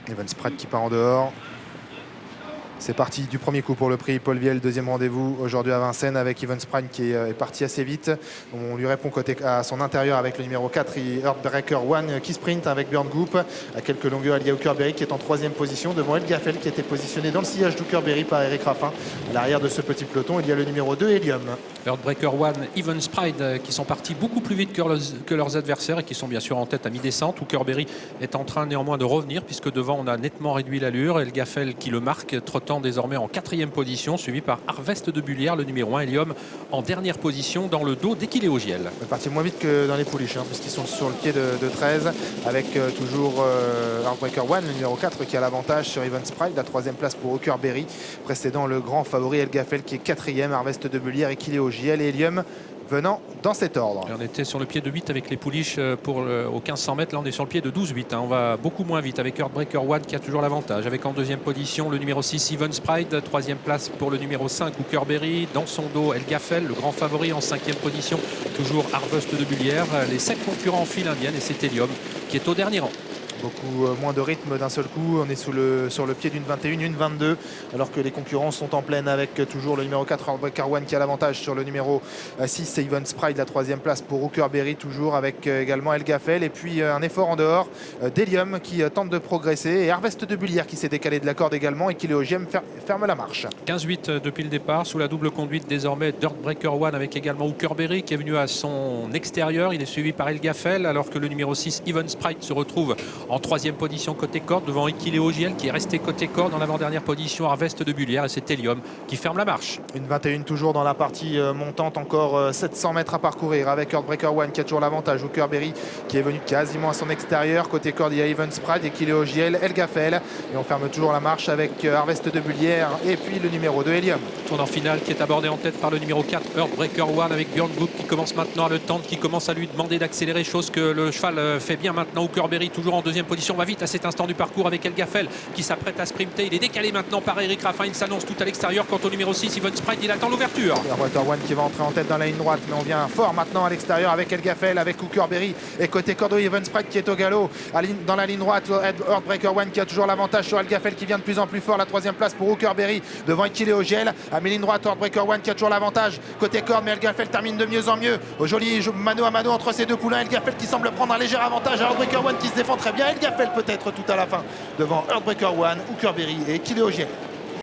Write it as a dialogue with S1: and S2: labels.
S1: Evans Pride qui part en dehors. C'est parti du premier coup pour le prix Paul Viel, deuxième rendez-vous aujourd'hui à Vincennes avec Evans Pride qui est parti assez vite. On lui répond côté à son intérieur avec le numéro 4, Heartbreaker One qui sprint avec Burn Goop. À quelques longueurs, il y a Hookerberry qui est en troisième position devant El Gaffel qui était positionné dans le sillage d'Hookerberry par Eric Raffin. À l'arrière de ce petit peloton, il y a le numéro 2, Helium.
S2: Heartbreaker One, Evans Pride qui sont partis beaucoup plus vite que leurs adversaires et qui sont bien sûr en tête à mi-descente. Hookerberry est en train néanmoins de revenir puisque devant on a nettement réduit l'allure. El Gaffel qui le marque, trottant désormais en quatrième position, suivi par Harvest de Bullière, le numéro 1, Helium, en dernière position dans le dos d'Equiléogiel.
S1: Il est parti moins vite que dans les pouliches, puisqu'ils sont sur le pied de 13, avec toujours Heartbreaker One, le numéro 4, qui a l'avantage sur Evans Pride. La troisième place pour Hookerberry, précédant le grand favori El Gaffel qui est quatrième, Harvest de Bullière, Equiléogiel et Helium venant dans cet ordre.
S2: Et on était sur le pied de 8 avec les pouliches au 1500 mètres. Là, on est sur le pied de 12-8. On va beaucoup moins vite avec Heartbreaker One qui a toujours l'avantage. Avec en deuxième position le numéro 6, Evans Pride. Troisième place pour le numéro 5, Hookerberry. Dans son dos, El Gaffel, le grand favori en cinquième position. Toujours Harvest de Bullière. Les 7 concurrents en file indienne et c'est Helium qui est au dernier rang.
S1: Beaucoup moins de rythme d'un seul coup. On est sur le pied d'une 21, une 22, alors que les concurrents sont en pleine avec toujours le numéro 4, Heartbreaker One qui a l'avantage sur le numéro 6, Evans Pride. La troisième place pour Hookerberry, toujours avec également El Gaffel. Et puis un effort en dehors d'Helium qui tente de progresser. Et Harvest de Bullière qui s'est décalé de la corde également et qui, le OGM, ferme la marche.
S2: 15-8 depuis le départ, sous la double conduite désormais d'Heartbreaker One avec également Hookerberry qui est venu à son extérieur. Il est suivi par El Gaffel, alors que le numéro 6, Evans Pride, se retrouve en troisième position côté corde devant Equiléogiel qui est resté côté corde. En l'avant-dernière position, Harvest de Bullière, et c'est Helium qui ferme la marche.
S1: Une 21 toujours dans la partie montante, encore 700 mètres à parcourir avec Heartbreaker One qui a toujours l'avantage. Hookerberry qui est venu quasiment à son extérieur. Côté corde, il y a Evans Pride, Equiléogiel, El Gaffel, et on ferme toujours la marche avec Harvest de Bullière et puis le numéro 2, Helium.
S2: Tournant final qui est abordé en tête par le numéro 4, Heartbreaker One, avec Björn Goop qui commence maintenant à le tendre, qui commence à lui demander d'accélérer, chose que le cheval fait bien maintenant. Hookerberry toujours en deuxième position, va vite à cet instant du parcours avec El Gaffel qui s'apprête à sprinter. Il est décalé maintenant par Eric Raffin, il s'annonce tout à l'extérieur. Quant au numéro 6, Evans Pride, il attend l'ouverture.
S1: Heartbreaker One qui va entrer en tête dans la ligne droite, mais on vient fort maintenant à l'extérieur avec El Gaffel, avec Hookerberry et côté corde Evans Pride qui est au galop dans la ligne droite. Heartbreaker One qui a toujours l'avantage sur El Gaffel qui vient de plus en plus fort. La troisième place pour Hookerberry devant Equiléogiel. À mi-ligne droite, Heartbreaker One qui a toujours l'avantage côté corde, mais El Gaffel termine de mieux en mieux. Au joli mano à mano entre ces deux poulains. El Gaffel qui semble prendre un léger avantage à Heartbreaker One qui se défend très bien. El Gaffel peut-être tout à la fin devant Heartbreaker One, Hookerberry et Equiléogiel.